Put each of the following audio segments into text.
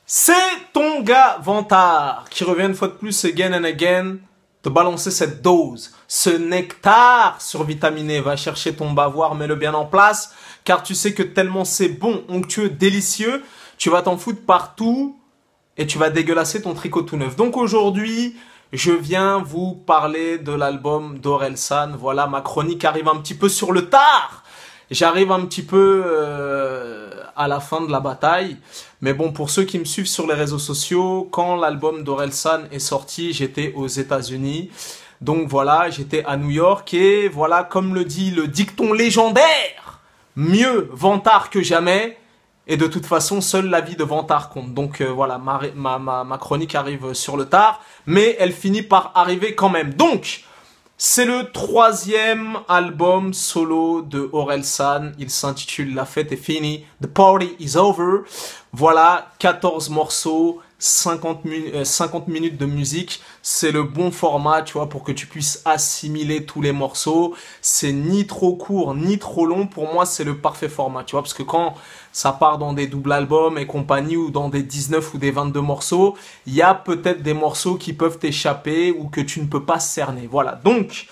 C'est ton gars Vantard qui revient une fois de plus again and again te balancer cette dose, ce nectar survitaminé. Va chercher ton bavoir, mets-le bien en place, car tu sais que tellement c'est bon, onctueux, délicieux, tu vas t'en foutre partout et tu vas dégueulasser ton tricot tout neuf. Donc aujourd'hui, je viens vous parler de l'album d'Orelsan. Voilà, ma chronique arrive un petit peu sur le tard. J'arrive un petit peu à la fin de la bataille. Mais bon, pour ceux qui me suivent sur les réseaux sociaux, quand l'album d'Orelsan est sorti, j'étais aux États-Unis. Donc voilà, j'étais à New York et voilà, comme le dit le dicton légendaire, mieux vantard que jamais. Et de toute façon, seule la vie de vantard compte. Donc voilà, ma chronique arrive sur le tard, mais elle finit par arriver quand même. Donc, c'est le troisième album solo de Orelsan. Il s'intitule La fête est finie, The Party is Over. Voilà, 14 morceaux, 50 minutes de musique. C'est le bon format, tu vois, pour que tu puisses assimiler tous les morceaux. C'est ni trop court, ni trop long. Pour moi, c'est le parfait format, tu vois, parce que quand ça part dans des doubles albums et compagnie ou dans des 19 ou des 22 morceaux, il y a peut-être des morceaux qui peuvent t'échapper ou que tu ne peux pas cerner. Voilà, donc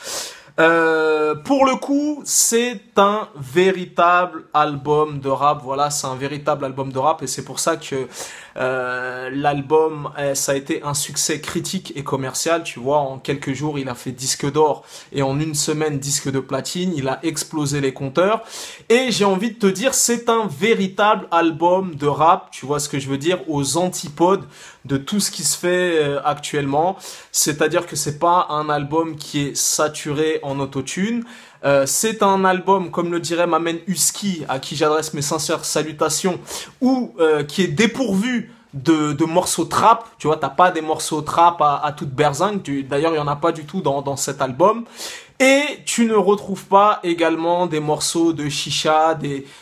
pour le coup, c'est un véritable album de rap. Voilà, c'est un véritable album de rap et c'est pour ça que l'album, ça a été un succès critique et commercial. Tu vois, en quelques jours, il a fait disque d'or et en une semaine, disque de platine. Il a explosé les compteurs. Et j'ai envie de te dire, c'est un véritable album de rap. Tu vois ce que je veux dire? Aux antipodes de tout ce qui se fait actuellement. C'est-à-dire que c'est pas un album qui est saturé en autotune. C'est un album, comme le dirait ma main Husky, à qui j'adresse mes sincères salutations, ou qui est dépourvu de morceaux trap. Tu vois, t'as pas des morceaux trap à toute berzingue. D'ailleurs, il y en a pas du tout dans cet album. Et tu ne retrouves pas également des morceaux de chicha,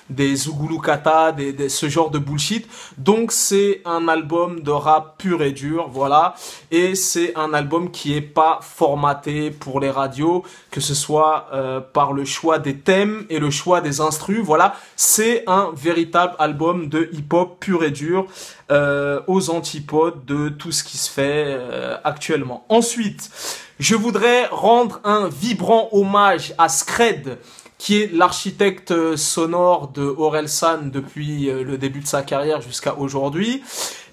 des Zougoulou Kata, ce genre de bullshit. Donc c'est un album de rap pur et dur, voilà. Et c'est un album qui est pas formaté pour les radios, que ce soit par le choix des thèmes et le choix des instrus. Voilà, c'est un véritable album de hip-hop pur et dur, aux antipodes de tout ce qui se fait actuellement. Ensuite, je voudrais rendre un vibrant hommage à Skred, qui est l'architecte sonore de Orelsan depuis le début de sa carrière jusqu'à aujourd'hui.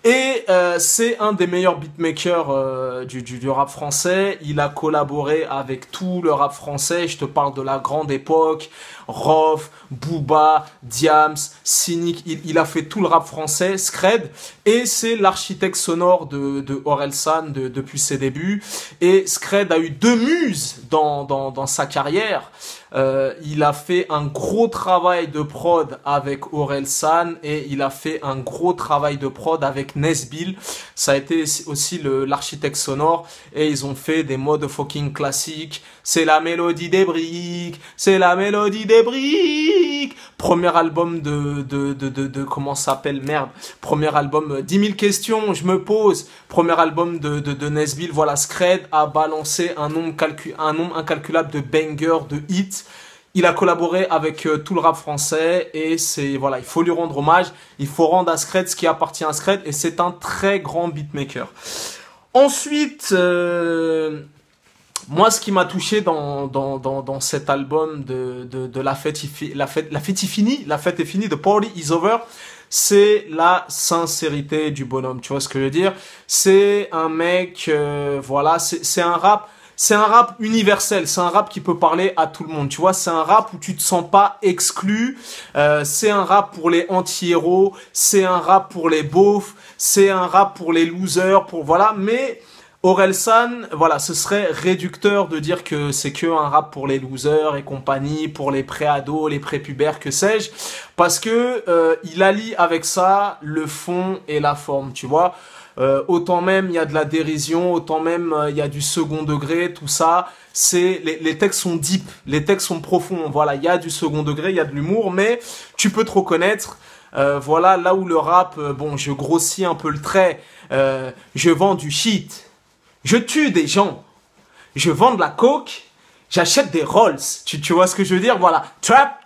Et c'est un des meilleurs beatmakers du rap français. Il a collaboré avec tout le rap français. Je te parle de la grande époque. Rof, Booba, Diams, Cynic. Il a fait tout le rap français, Skred. Et c'est l'architecte sonore de Orelsan depuis ses débuts. Et Skred a eu deux muses dans sa carrière. Il a fait un gros travail de prod avec Orelsan et il a fait un gros travail de prod avec Nesbill. Ça a été aussi l'architecte sonore et ils ont fait des motherfucking classiques. C'est la mélodie des briques, c'est la mélodie des briques. Premier album de comment ça s'appelle, merde. Premier album 10 000 questions, je me pose. Premier album de Nesbill. Voilà, Skred a balancé un nombre incalculable de bangers, de hits. Il a collaboré avec tout le rap français et c'est voilà, il faut lui rendre hommage. Il faut rendre à Skred ce qui appartient à Skred et c'est un très grand beatmaker. Ensuite, moi, ce qui m'a touché dans cet album de La fête est finie, The Party is Over, c'est la sincérité du bonhomme. Tu vois ce que je veux dire? C'est un mec, voilà, c'est un rap. C'est un rap universel, c'est un rap qui peut parler à tout le monde, tu vois, c'est un rap où tu te sens pas exclu, c'est un rap pour les anti-héros, c'est un rap pour les beaufs, c'est un rap pour les losers, voilà, mais Orelsan, voilà, ce serait réducteur de dire que c'est que un rap pour les losers et compagnie, pour les pré-ados, les pré-pubères, que sais-je, parce que il allie avec ça le fond et la forme, tu vois. Autant même il y a de la dérision, autant même il y a du second degré, tout ça. C'est les textes sont deep, les textes sont profonds. Voilà, il y a du second degré, il y a de l'humour, mais tu peux te reconnaître. Voilà, là où le rap, bon, je grossis un peu le trait. Je vends du shit, je tue des gens, je vends de la coke. J'achète des Rolls, tu vois ce que je veux dire? Voilà, trap,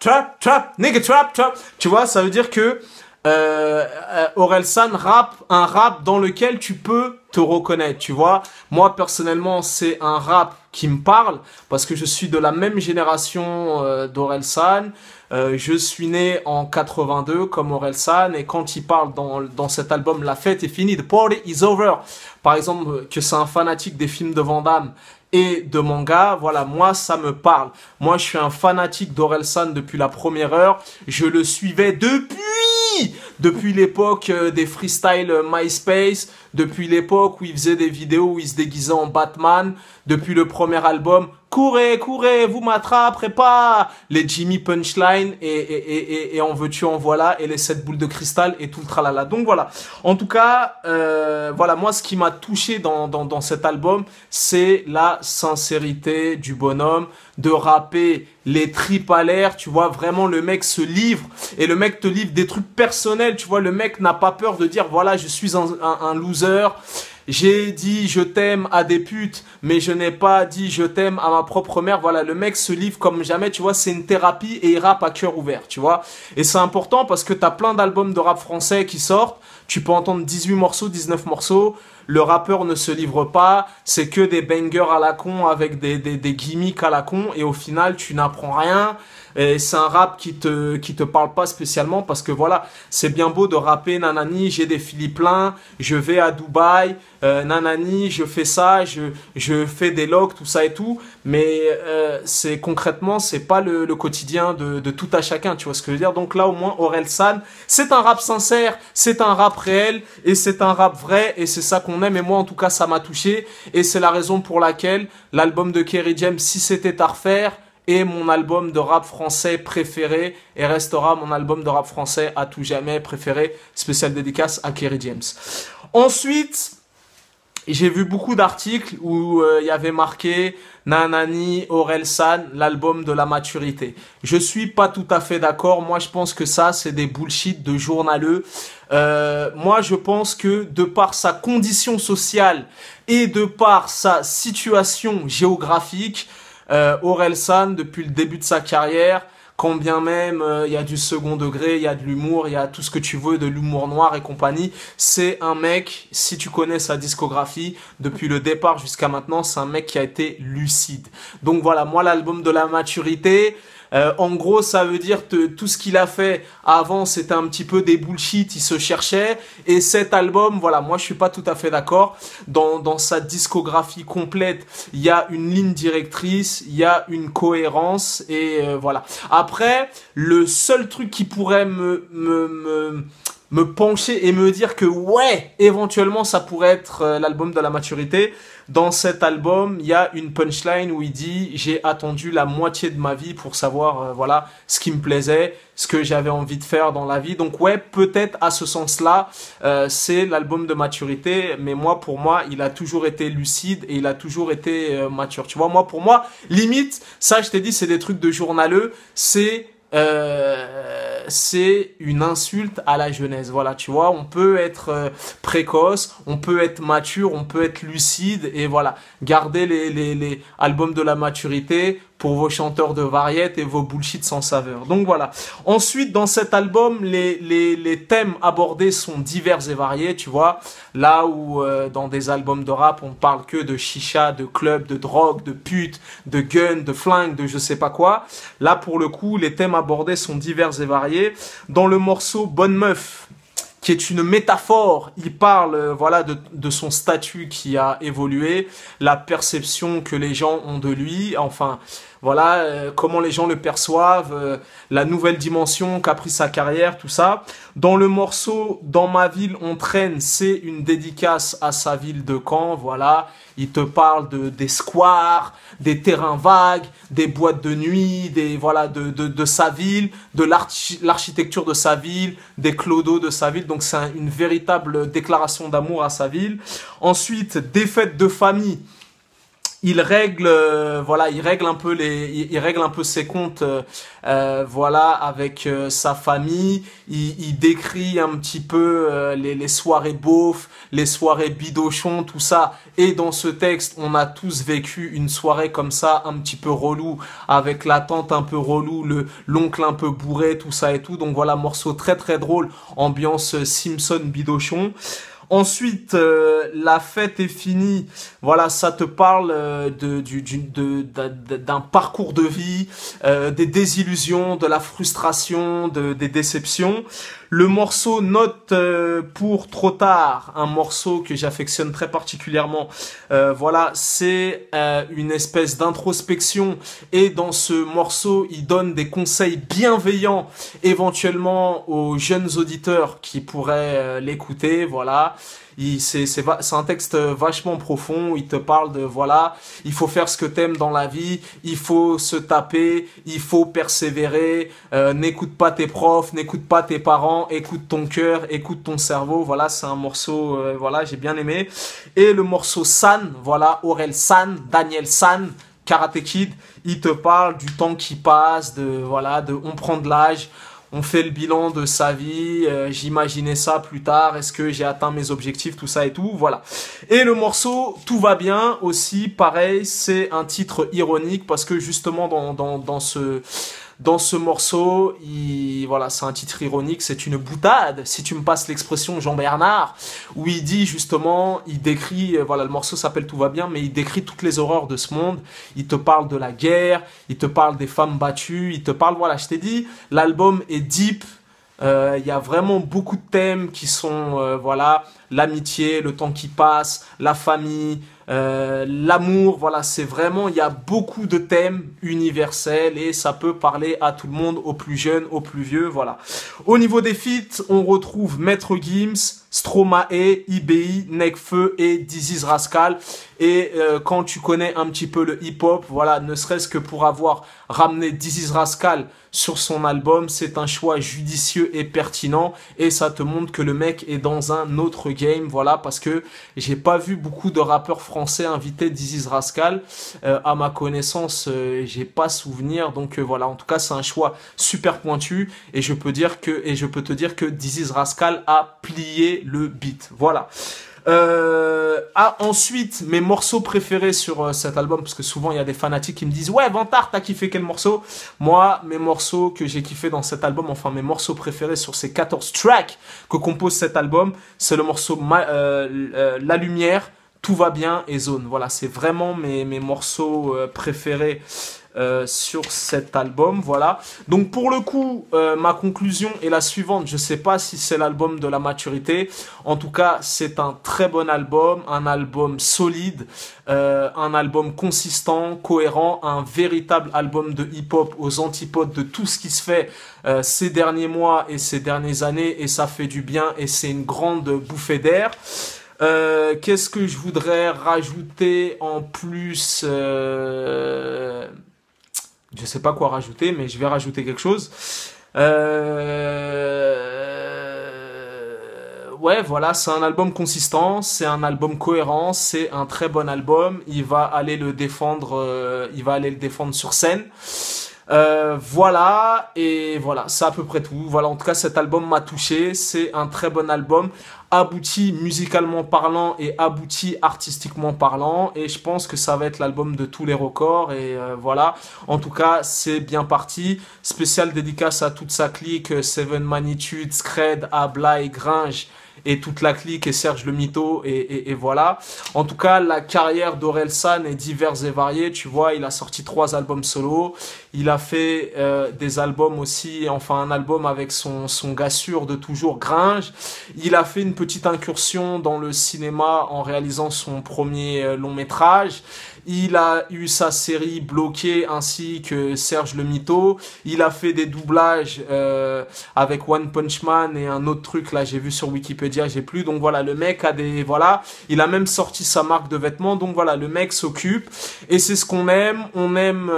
nigga trap. Tu vois, ça veut dire que Orelsan rappe un rap dans lequel tu peux te reconnaître, tu vois. Moi, personnellement, c'est un rap qui me parle parce que je suis de la même génération d'Orelsan. Je suis né en 82 comme Orelsan et quand il parle dans cet album La fête est finie, The Party is Over, par exemple, que c'est un fanatique des films de Van Damme et de manga, voilà, moi ça me parle. Moi je suis un fanatique d'Orelsan depuis la première heure, je le suivais depuis l'époque des freestyle MySpace, depuis l'époque où il faisait des vidéos où il se déguisait en Batman, depuis le premier album, courez, courez, vous m'attraperez pas, les Jimmy Punchline et en veux-tu en voilà, et les 7 boules de cristal et tout le tralala. Donc voilà, en tout cas, voilà, moi ce qui m'a touché dans cet album, c'est la sincérité du bonhomme, de rapper les tripes à l'air, tu vois, vraiment le mec se livre, et le mec te livre des trucs personnels, tu vois, le mec n'a pas peur de dire, voilà, je suis un loser, j'ai dit je t'aime à des putes, mais je n'ai pas dit je t'aime à ma propre mère. Voilà, le mec se livre comme jamais, tu vois, c'est une thérapie et il rappe à cœur ouvert, tu vois. Et c'est important parce que t'as plein d'albums de rap français qui sortent, tu peux entendre 18 morceaux, 19 morceaux, le rappeur ne se livre pas, c'est que des bangers à la con avec des gimmicks à la con et au final tu n'apprends rien. Et c'est un rap qui te parle pas spécialement parce que voilà, c'est bien beau de rapper nanani, j'ai des Philippe pleins, je vais à Dubaï, nanani, je fais ça, je fais des logs, tout ça et tout, mais c'est concrètement, c'est pas le quotidien de tout à chacun, tu vois ce que je veux dire. Donc là au moins Orelsan, c'est un rap sincère, c'est un rap réel et c'est un rap vrai et c'est ça qu'on aime et moi en tout cas ça m'a touché et c'est la raison pour laquelle l'album de Kerry James, Si c'était à refaire, est mon album de rap français préféré et restera mon album de rap français à tout jamais préféré. Spéciale dédicace à Kerry James. Ensuite, j'ai vu beaucoup d'articles où il y avait marqué Nanani, Orelsan, l'album de la maturité. Je suis pas tout à fait d'accord. Moi, je pense que ça, c'est des bullshit de journaleux. Moi, je pense que de par sa condition sociale et de par sa situation géographique, Orelsan, depuis le début de sa carrière, quand bien même il y a du second degré, il y a de l'humour, il y a tout ce que tu veux, de l'humour noir et compagnie, c'est un mec, si tu connais sa discographie, depuis le départ jusqu'à maintenant, c'est un mec qui a été lucide. Donc voilà, moi l'album de la maturité, en gros, ça veut dire que tout ce qu'il a fait avant, c'était un petit peu des bullshit, il se cherchait. Et cet album, voilà, moi je suis pas tout à fait d'accord. Dans sa discographie complète, il y a une ligne directrice, il y a une cohérence et voilà. Après, le seul truc qui pourrait me pencher et me dire que ouais, éventuellement ça pourrait être l'album de la maturité. Dans cet album, il y a une punchline où il dit « J'ai attendu la moitié de ma vie pour savoir voilà ce qui me plaisait, ce que j'avais envie de faire dans la vie. » Donc ouais, peut-être à ce sens-là, c'est l'album de maturité. Mais moi, pour moi, il a toujours été lucide et il a toujours été mature. Tu vois, moi, pour moi, limite, ça je t'ai dit, c'est des trucs de journaleux, c'est une insulte à la jeunesse. Voilà, tu vois, on peut être précoce, on peut être mature, on peut être lucide et voilà, gardez les albums de la maturité pour vos chanteurs de variété et vos bullshit sans saveur. Donc voilà. Ensuite, dans cet album, les thèmes abordés sont divers et variés, tu vois. Là où dans des albums de rap, on parle que de chicha, de club, de drogue, de pute, de gun, de flingue, de je sais pas quoi. Là, pour le coup, les thèmes abordés sont divers et variés. Dans le morceau Bonne Meuf, qui est une métaphore, il parle voilà de son statut qui a évolué, la perception que les gens ont de lui, enfin voilà comment les gens le perçoivent, la nouvelle dimension qu'a pris sa carrière, tout ça. Dans le morceau Dans ma ville on traîne, c'est une dédicace à sa ville de Caen, voilà. Il te parle des squares, des terrains vagues, des boîtes de nuit, voilà de sa ville, de l'architecture de sa ville, des clodos de sa ville. Donc c'est une véritable déclaration d'amour à sa ville. Ensuite, des fêtes de famille. il règle voilà, il règle un peu ses comptes voilà, avec sa famille. Il décrit un petit peu les soirées beaufs, les soirées bidochons, tout ça. Et dans ce texte, on a tous vécu une soirée comme ça, un petit peu relou, avec la tante un peu relou, l'oncle un peu bourré, tout ça et tout. Donc voilà, morceau très très drôle, ambiance Simpson bidochon. Ensuite, la fête est finie. Voilà, ça te parle d'un parcours de vie, des désillusions, de la frustration, des déceptions. Le morceau Note pour trop tard, un morceau que j'affectionne très particulièrement. Voilà, c'est une espèce d'introspection et dans ce morceau, il donne des conseils bienveillants éventuellement aux jeunes auditeurs qui pourraient l'écouter. Voilà. C'est un texte vachement profond. Il te parle de voilà, il faut faire ce que t'aimes dans la vie, il faut se taper, il faut persévérer. N'écoute pas tes profs, n'écoute pas tes parents, écoute ton cœur, écoute ton cerveau. Voilà, c'est un morceau voilà, j'ai bien aimé. Et le morceau San, voilà, Aurel San, Daniel San, Karate Kid, il te parle du temps qui passe, de voilà, on prend de l'âge. On fait le bilan de sa vie, j'imaginais ça plus tard, est-ce que j'ai atteint mes objectifs, tout ça et tout, voilà. Et le morceau Tout va bien aussi, pareil, c'est un titre ironique parce que justement dans ce morceau, voilà, c'est un titre ironique, c'est une boutade, si tu me passes l'expression Jean-Bernard, où il dit justement, il décrit, voilà, le morceau s'appelle Tout va bien, mais il décrit toutes les horreurs de ce monde, il te parle de la guerre, il te parle des femmes battues, il te parle, voilà, je t'ai dit, l'album est deep, il y a vraiment beaucoup de thèmes qui sont, voilà, l'amitié, le temps qui passe, la famille, l'amour, voilà, c'est vraiment, il y a beaucoup de thèmes universels et ça peut parler à tout le monde, aux plus jeunes, aux plus vieux, voilà. Au niveau des feats, on retrouve Maître Gims, Stromae, IBI, Nekfeu et Dizzy Rascal. Et quand tu connais un petit peu le hip-hop, voilà, ne serait-ce que pour avoir ramené Dizzy Rascal sur son album, c'est un choix judicieux et pertinent et ça te montre que le mec est dans un autre game, voilà, parce que j'ai pas vu beaucoup de rappeurs français inviter Dizzy Rascal, à ma connaissance, j'ai pas souvenir, donc voilà, en tout cas c'est un choix super pointu et je peux te dire que Dizzy Rascal a plié le beat, voilà. Ensuite mes morceaux préférés sur cet album, parce que souvent il y a des fanatiques qui me disent ouais Vantard t'as kiffé quel morceau. Moi mes morceaux que j'ai kiffé dans cet album, enfin mes morceaux préférés sur ces 14 tracks que compose cet album, c'est le morceau La Lumière, Tout va bien et Zone. Voilà, c'est vraiment mes morceaux préférés sur cet album, voilà. Donc pour le coup, ma conclusion est la suivante. Je sais pas si c'est l'album de la maturité. En tout cas, c'est un très bon album, un album solide, un album consistant, cohérent, un véritable album de hip-hop aux antipodes de tout ce qui se fait ces derniers mois et ces dernières années, et ça fait du bien et c'est une grande bouffée d'air. Qu'est-ce que je voudrais rajouter en plus je sais pas quoi rajouter, mais je vais rajouter quelque chose. Ouais, voilà, c'est un album consistant, c'est un album cohérent, c'est un très bon album. Il va aller le défendre sur scène. Voilà, et voilà, c'est à peu près tout. Voilà, en tout cas, cet album m'a touché. C'est un très bon album, abouti musicalement parlant et abouti artistiquement parlant. Et je pense que ça va être l'album de tous les records. Et voilà, en tout cas, c'est bien parti. Spécial dédicace à toute sa clique, Seven Magnitude, Scred, Abla et Gringe. Et toute la clique et Serge le Mito et voilà. En tout cas, la carrière d'Orelsan est diverse et variée. Tu vois, il a sorti 3 albums solo. Il a fait des albums aussi, enfin un album avec son gars sûr de toujours, Gringe. Il a fait une petite incursion dans le cinéma en réalisant son premier long métrage. Il a eu sa série Bloquée ainsi que Serge le Mito. Il a fait des doublages avec One Punch Man et un autre truc là, j'ai vu sur Wikipédia, j'ai plus. Donc voilà, le mec a des voilà, il a même sorti sa marque de vêtements. Donc voilà, le mec s'occupe et c'est ce qu'on aime. On aime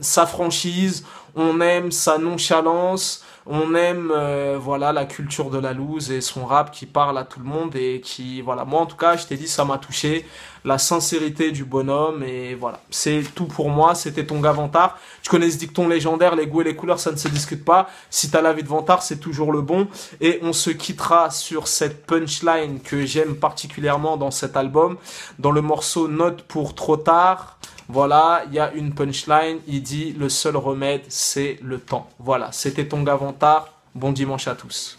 sa franchise. On aime sa nonchalance. On aime voilà la culture de la loose et son rap qui parle à tout le monde et qui voilà, moi en tout cas je t'ai dit ça m'a touché, la sincérité du bonhomme et voilà, c'est tout pour moi. C'était ton gars Vantard. Tu connais ce dicton légendaire, les goûts et les couleurs ça ne se discute pas. Si t'as l'avis de Vantard c'est toujours le bon et on se quittera sur cette punchline que j'aime particulièrement dans cet album, dans le morceau Note pour trop tard. Voilà, il y a une punchline, il dit le seul remède c'est le temps. Voilà, c'était ton gars Vantard, bon dimanche à tous.